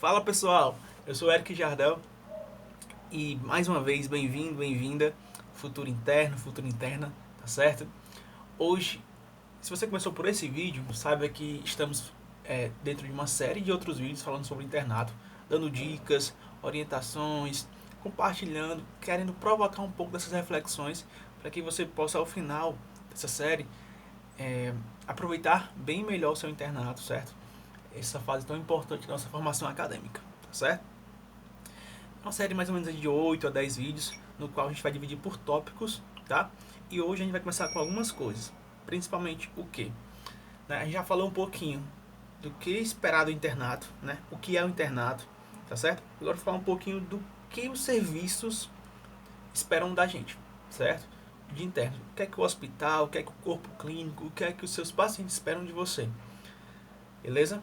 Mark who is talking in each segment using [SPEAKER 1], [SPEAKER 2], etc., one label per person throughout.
[SPEAKER 1] Fala pessoal, eu sou Eric Jardel e mais uma vez bem-vindo, bem-vinda, futuro interno, futura interna, tá certo? Hoje, se você começou por esse vídeo, saiba que estamos dentro de uma série de outros vídeos falando sobre internato, dando dicas, orientações, compartilhando, querendo provocar um pouco dessas reflexões para que você possa ao final dessa série aproveitar bem melhor o seu internato, certo? Essa fase tão importante da nossa formação acadêmica, tá certo? É uma série mais ou menos de 8 a 10 vídeos, no qual a gente vai dividir por tópicos, tá? E hoje a gente vai começar com algumas coisas, principalmente o que? Né? A gente já falou um pouquinho do que esperar do internato, né? O que é o internato, tá certo? Agora vou falar um pouquinho do que os serviços esperam da gente, certo? De interno. O que é que o hospital, o que é que o corpo clínico, o que é que os seus pacientes esperam de você, beleza?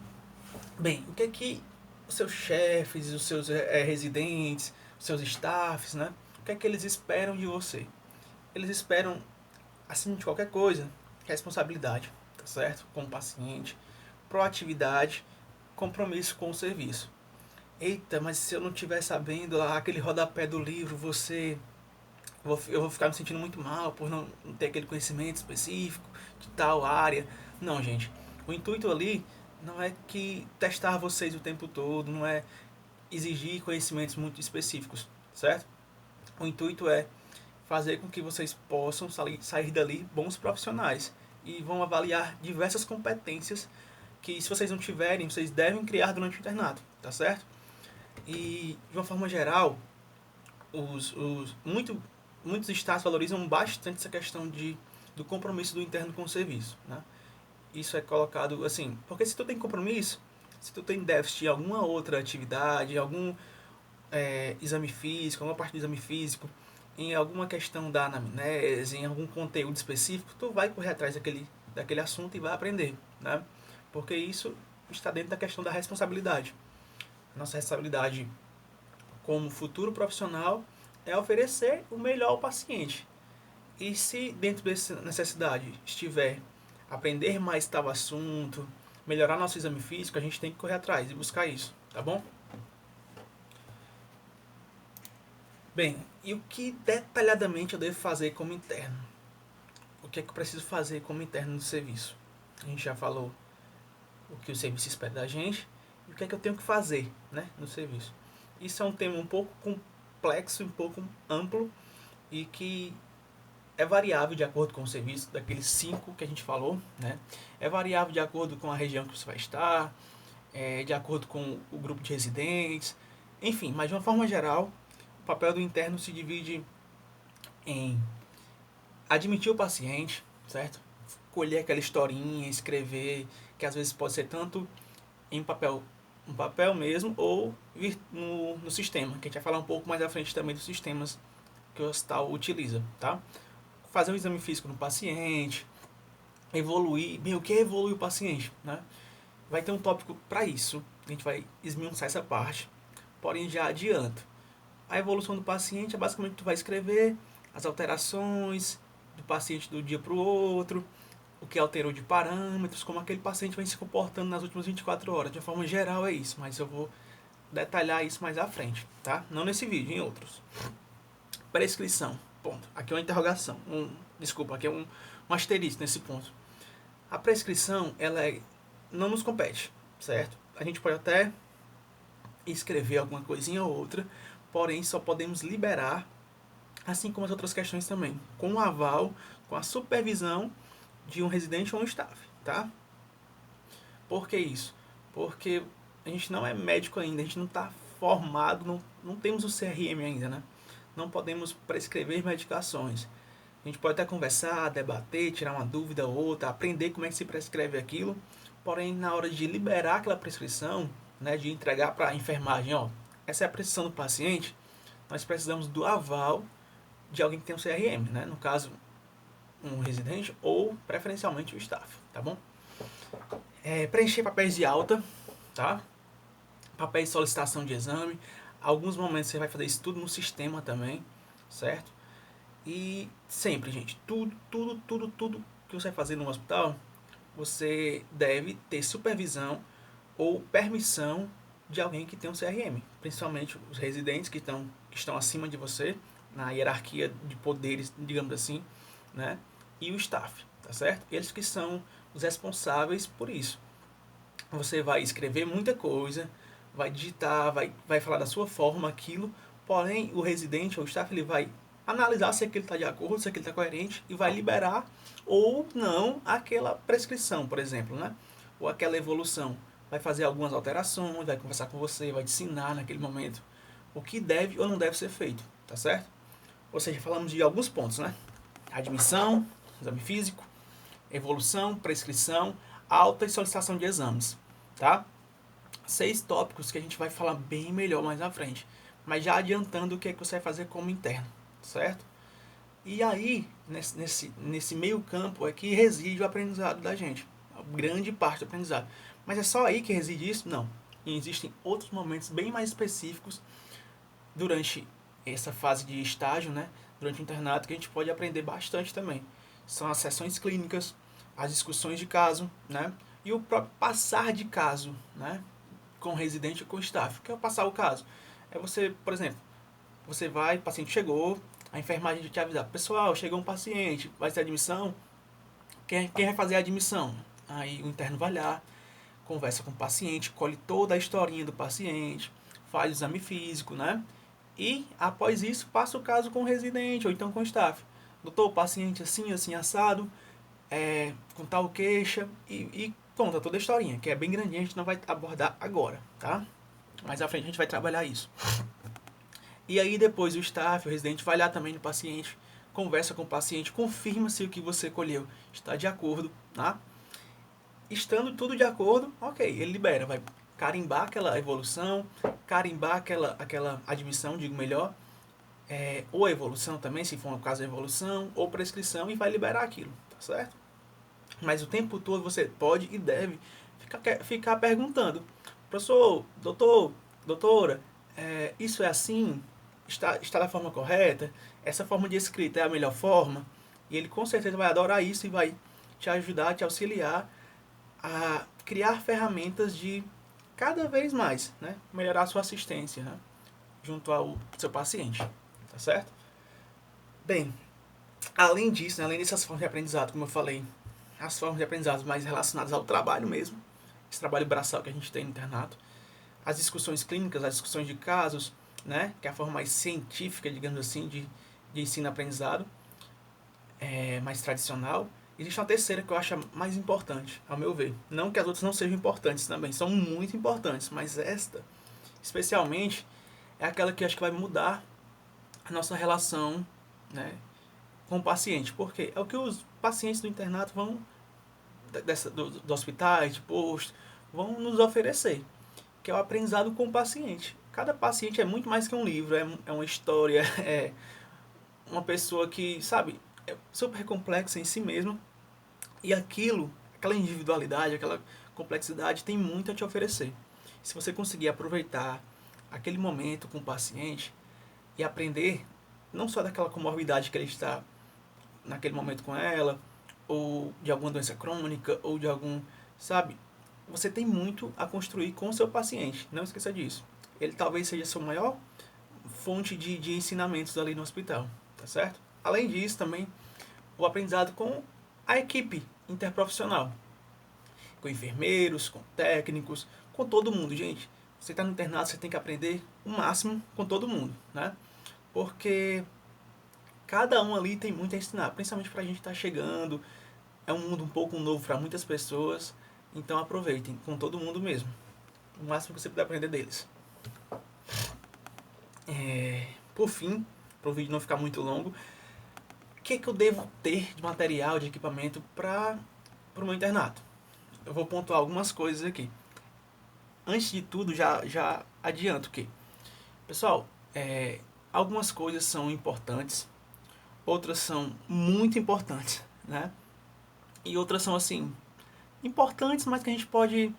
[SPEAKER 1] Bem, o que é que os seus chefes, os seus residentes, os seus staffs, né? O que é que eles esperam de você? Eles esperam, acima de qualquer coisa, responsabilidade, tá certo? Com o paciente, proatividade, compromisso com o serviço. Eita, mas se eu não estiver sabendo lá aquele rodapé do livro, eu vou ficar me sentindo muito mal por não ter aquele conhecimento específico de tal área. Não, gente. O intuito ali não é que testar vocês o tempo todo, não é exigir conhecimentos muito específicos, certo? O intuito é fazer com que vocês possam sair dali bons profissionais e vão avaliar diversas competências que, se vocês não tiverem, vocês devem criar durante o internato, tá certo? E de uma forma geral, muitos estados valorizam bastante essa questão do compromisso do interno com o serviço, né? Isso é colocado assim, porque se tu tem compromisso, se tu tem déficit em alguma outra atividade, algum exame físico, alguma parte do exame físico, em alguma questão da anamnese, em algum conteúdo específico, tu vai correr atrás daquele assunto e vai aprender, né? Porque isso está dentro da questão da responsabilidade. Nossa responsabilidade como futuro profissional é oferecer o melhor ao paciente. E se dentro dessa necessidade estiver aprender mais tal assunto, melhorar nosso exame físico, a gente tem que correr atrás e buscar isso, tá bom? Bem, e o que detalhadamente eu devo fazer como interno? O que é que eu preciso fazer como interno do serviço? A gente já falou o que o serviço espera da gente e o que é que eu tenho que fazer, né, no serviço. Isso é um tema um pouco complexo, um pouco amplo e que é variável de acordo com o serviço, daqueles 5 que a gente falou, né? É variável de acordo com a região que você vai estar, de acordo com o grupo de residentes, enfim, mas de uma forma geral, o papel do interno se divide em admitir o paciente, certo? Colher aquela historinha, escrever, que às vezes pode ser tanto em papel, um papel mesmo, ou no sistema, que a gente vai falar um pouco mais à frente também dos sistemas que o hospital utiliza, tá? Fazer um exame físico no paciente, evoluir, bem, o que é evoluir o paciente, né? Vai ter um tópico para isso, a gente vai esmiuçar essa parte, porém já adianto. A evolução do paciente é basicamente tu vai escrever as alterações do paciente do dia para o outro, o que alterou de parâmetros, como aquele paciente vem se comportando nas últimas 24 horas. De uma forma geral é isso, mas eu vou detalhar isso mais à frente, tá? Não nesse vídeo, em outros. Prescrição. Ponto. Aqui é uma interrogação. Desculpa, aqui é um asterisco nesse ponto. A prescrição, não nos compete, certo? A gente pode até escrever alguma coisinha ou outra, porém só podemos liberar, assim como as outras questões também, com o aval, com a supervisão de um residente ou um staff, tá? Por que isso? Porque a gente não é médico ainda, a gente não está formado, não temos o CRM ainda, né? Não podemos prescrever medicações. A gente pode até conversar, debater, tirar uma dúvida ou outra, aprender como é que se prescreve aquilo, porém na hora de liberar aquela prescrição, né, de entregar para a enfermagem, ó, essa é a prescrição do paciente, nós precisamos do aval de alguém que tem um CRM, né? No caso, um residente ou preferencialmente o staff, tá bom? Preencher papéis de alta, tá? Papéis de solicitação de exame. Alguns momentos você vai fazer isso tudo no sistema também, certo? E sempre, gente, tudo que você vai fazer no hospital, você deve ter supervisão ou permissão de alguém que tem um CRM, principalmente os residentes que estão acima de você, na hierarquia de poderes, digamos assim, né? E o staff, tá certo? Eles que são os responsáveis por isso. Você vai escrever muita coisa, vai digitar, vai falar da sua forma aquilo, porém o residente ou o staff ele vai analisar se aquilo está de acordo, se aquilo está coerente e vai liberar ou não aquela prescrição, por exemplo, né? Ou aquela evolução. Vai fazer algumas alterações, vai conversar com você, vai te ensinar naquele momento o que deve ou não deve ser feito, tá certo? Ou seja, falamos de alguns pontos, né? Admissão, exame físico, evolução, prescrição, alta e solicitação de exames, tá? 6 tópicos que a gente vai falar bem melhor mais à frente, mas já adiantando o que é que você vai fazer como interno, certo? E aí, nesse meio campo é que reside o aprendizado da gente, a grande parte do aprendizado. Mas é só aí que reside isso? Não. E existem outros momentos bem mais específicos durante essa fase de estágio, né? Durante o internato, que a gente pode aprender bastante também. São as sessões clínicas, as discussões de caso, né? E o próprio passar de caso, né? Com o residente ou com o staff. O que é o passar o caso? É você, por exemplo, você vai, o paciente chegou, a enfermagem te avisar, pessoal, chegou um paciente, vai ter admissão, quem vai fazer a admissão? Aí o interno vai lá, conversa com o paciente, colhe toda a historinha do paciente, faz o exame físico, né? E após isso passa o caso com o residente ou então com o staff. Doutor, o paciente assim, assim, assado, com tal queixa e conta toda a historinha, que é bem grandinha, a gente não vai abordar agora, tá? Mais à frente a gente vai trabalhar isso. E aí depois o staff, o residente vai lá também no paciente, conversa com o paciente, confirma se o que você colheu está de acordo, tá? Estando tudo de acordo, ok, ele libera, vai carimbar aquela evolução, carimbar aquela admissão, digo melhor, ou evolução também, se for um caso de evolução, ou prescrição, e vai liberar aquilo, tá certo? Mas o tempo todo você pode e deve ficar perguntando, professor, doutor, doutora, isso é assim? Está da forma correta? Essa forma de escrita é a melhor forma? E ele com certeza vai adorar isso e vai te ajudar, te auxiliar a criar ferramentas de cada vez mais, né, melhorar a sua assistência, né, junto ao seu paciente, tá certo? Bem, além disso, né, além dessas formas de aprendizado, como eu falei, as formas de aprendizado mais relacionadas ao trabalho mesmo, esse trabalho braçal que a gente tem no internato, as discussões clínicas, as discussões de casos, né, que é a forma mais científica, digamos assim, de ensino-aprendizado, mais tradicional. Existe uma terceira que eu acho mais importante, ao meu ver. Não que as outras não sejam importantes também, são muito importantes, mas esta, especialmente, é aquela que eu acho que vai mudar a nossa relação, né, com o paciente. Porque é o que os pacientes do internato vão, do hospital, de posto, vão nos oferecer, que é o aprendizado com o paciente. Cada paciente é muito mais que um livro, é uma história, é uma pessoa que, sabe, é super complexa em si mesmo. E aquela individualidade, aquela complexidade tem muito a te oferecer. Se você conseguir aproveitar aquele momento com o paciente e aprender não só daquela comorbidade que ele está naquele momento com ela, ou de alguma doença crônica, ou de algum, sabe? Você tem muito a construir com o seu paciente, não esqueça disso. Ele talvez seja a sua maior fonte de ensinamentos ali no hospital, tá certo? Além disso, também o aprendizado com a equipe interprofissional, com enfermeiros, com técnicos, com todo mundo, gente. Você está no internato, você tem que aprender o máximo com todo mundo, né? Porque cada um ali tem muito a ensinar, principalmente para a gente estar tá chegando. É um mundo um pouco novo para muitas pessoas, então aproveitem com todo mundo mesmo. O máximo que você puder aprender deles. Por fim, para o vídeo não ficar muito longo, o que, é que eu devo ter de material, de equipamento para o meu internato? Eu vou pontuar algumas coisas aqui. Antes de tudo, já adianto que, pessoal, algumas coisas são importantes, outras são muito importantes, né? E outras são, assim, importantes, mas que a gente pode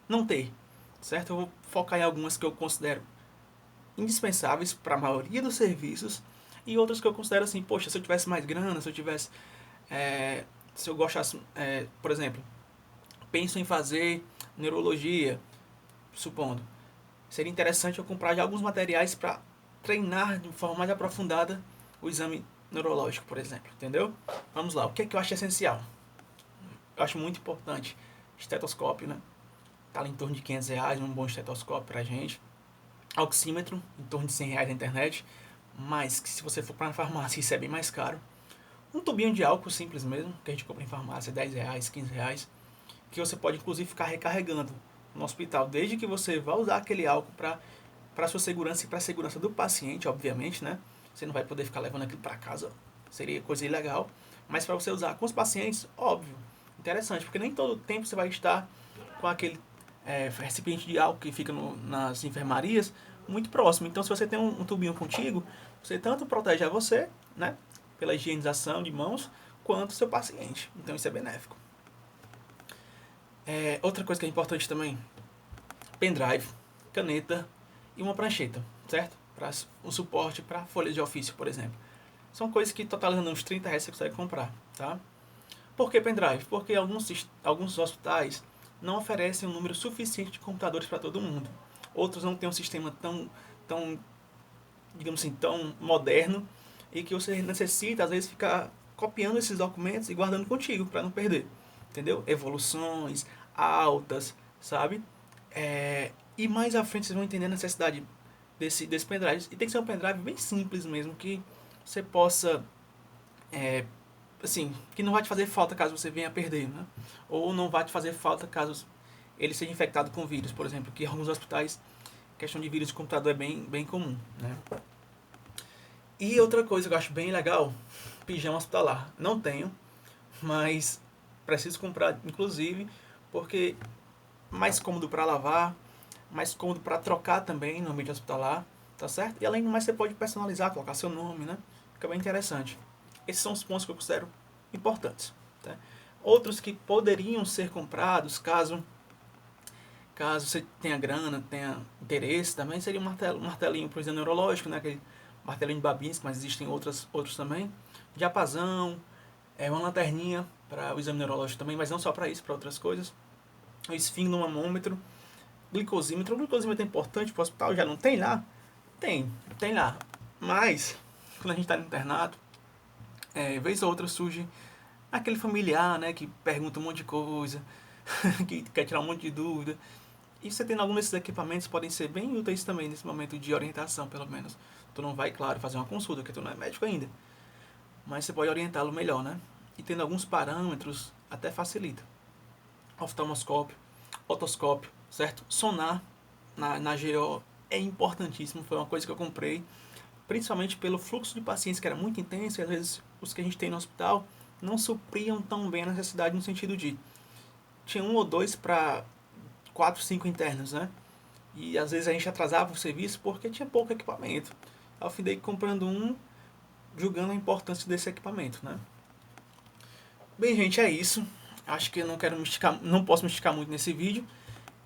[SPEAKER 1] não ter, certo? Eu vou focar em algumas que eu considero indispensáveis para a maioria dos serviços e outras que eu considero assim, poxa, se eu tivesse mais grana, se eu tivesse... se eu gostasse, por exemplo, penso em fazer neurologia, supondo. seria interessante eu comprar já alguns materiais para treinar de forma mais aprofundada o exame neurológico, por exemplo, entendeu? Vamos lá, o que é que eu acho essencial? Eu acho muito importante estetoscópio, né? Tá ali em torno de R$ 500, um bom estetoscópio pra gente. Oxímetro, em torno de R$ 100 na internet, mas que se você for para a farmácia isso é bem mais caro. Um tubinho de álcool simples mesmo, que a gente compra em farmácia, R$ 10, R$ 15, que você pode inclusive ficar recarregando no hospital, desde que você vá usar aquele álcool para sua segurança e para a segurança do paciente, obviamente, né? Você não vai poder ficar levando aquilo para casa, seria coisa ilegal, mas para você usar com os pacientes, óbvio, interessante, porque nem todo tempo você vai estar com aquele recipiente de álcool que fica nas enfermarias muito próximo. Então, se você tem um tubinho contigo, você tanto protege a você, né, pela higienização de mãos, quanto o seu paciente. Então, isso é benéfico. Outra coisa que é importante também, pendrive, caneta e uma prancheta, certo? Para um suporte para folhas de ofício, por exemplo. São coisas que totalizando uns R$ 30 você consegue comprar, tá? Por que pendrive? Porque alguns hospitais não oferecem um número suficiente de computadores para todo mundo. Outros não têm um sistema tão, digamos assim, tão moderno e que você necessita, às vezes, ficar copiando esses documentos e guardando contigo para não perder. Entendeu? Evoluções, altas, sabe? E mais à frente vocês vão entender a necessidade desse pendrive. E tem que ser um pendrive bem simples mesmo, que você possa assim, que não vai te fazer falta caso você venha a perder, né? Ou não vai te fazer falta caso ele seja infectado com vírus, por exemplo, que em alguns hospitais questão de vírus de computador é bem comum, né? E outra coisa que eu acho bem legal, pijama hospitalar. Não tenho, mas preciso comprar, inclusive, porque mais cômodo para lavar, mais cômodo para trocar também no ambiente hospitalar, tá certo? E além do mais você pode personalizar, colocar seu nome, né? Fica bem interessante. Esses são os pontos que eu considero importantes. Tá? Outros que poderiam ser comprados caso você tenha grana, tenha interesse também, seria um martelinho para o exame neurológico, né? Aquele martelinho de Babinski, mas existem outros também. Diapasão, uma lanterninha para o exame neurológico também, mas não só para isso, para outras coisas. O esfingnomamômetro, glicosímetro. O glicosímetro é importante para o hospital, já não tem lá? Tem lá. Mas, quando a gente está no internato, vez ou outra surge aquele familiar, né, que pergunta um monte de coisa, que quer tirar um monte de dúvida. E você tendo algum desses equipamentos podem ser bem úteis também nesse momento de orientação, pelo menos. Tu não vai, claro, fazer uma consulta, porque tu não é médico ainda. Mas você pode orientá-lo melhor, né? E tendo alguns parâmetros, até facilita. Oftalmoscópio, otoscópio, certo? Sonar na GO é importantíssimo, foi uma coisa que eu comprei, principalmente pelo fluxo de pacientes que era muito intenso, e às vezes os que a gente tem no hospital não supriam tão bem a necessidade no sentido de tinha um ou dois para 4, 5 internos, né? E às vezes a gente atrasava o serviço porque tinha pouco equipamento. Eu fui comprando um, julgando a importância desse equipamento, né? Bem, gente, é isso. Acho que eu não posso me esticar muito nesse vídeo.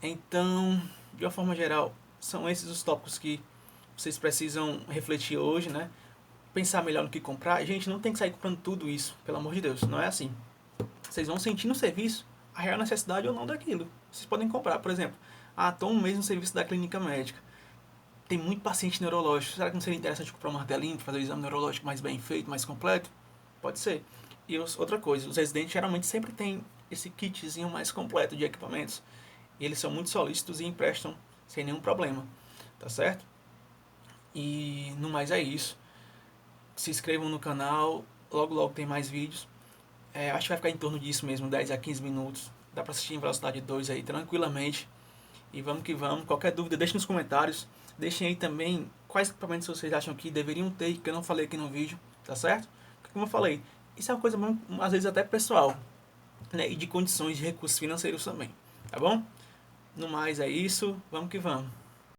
[SPEAKER 1] Então, de uma forma geral, são esses os tópicos que vocês precisam refletir hoje, né? Pensar melhor no que comprar. Gente, não tem que sair comprando tudo isso, pelo amor de Deus, não é assim. Vocês vão sentir no serviço a real necessidade ou não daquilo. Vocês podem comprar, por exemplo, estou um mês no serviço da clínica médica. Tem muito paciente neurológico. Será que não seria interessante comprar um martelinho para fazer o exame neurológico mais bem feito, mais completo? Pode ser. E outra coisa, os residentes geralmente sempre têm esse kitzinho mais completo de equipamentos. E eles são muito solícitos e emprestam sem nenhum problema. Tá certo? E no mais é isso. Se inscrevam no canal. Logo tem mais vídeos. Acho que vai ficar em torno disso mesmo, 10 a 15 minutos. Dá pra assistir em velocidade 2 aí tranquilamente. E vamos que vamos. Qualquer dúvida, deixe nos comentários. Deixem aí também quais equipamentos vocês acham que deveriam ter, que eu não falei aqui no vídeo, tá certo? Porque, como eu falei, isso é uma coisa, às vezes, até pessoal, né? E de condições de recursos financeiros também, tá bom? No mais é isso, vamos que vamos.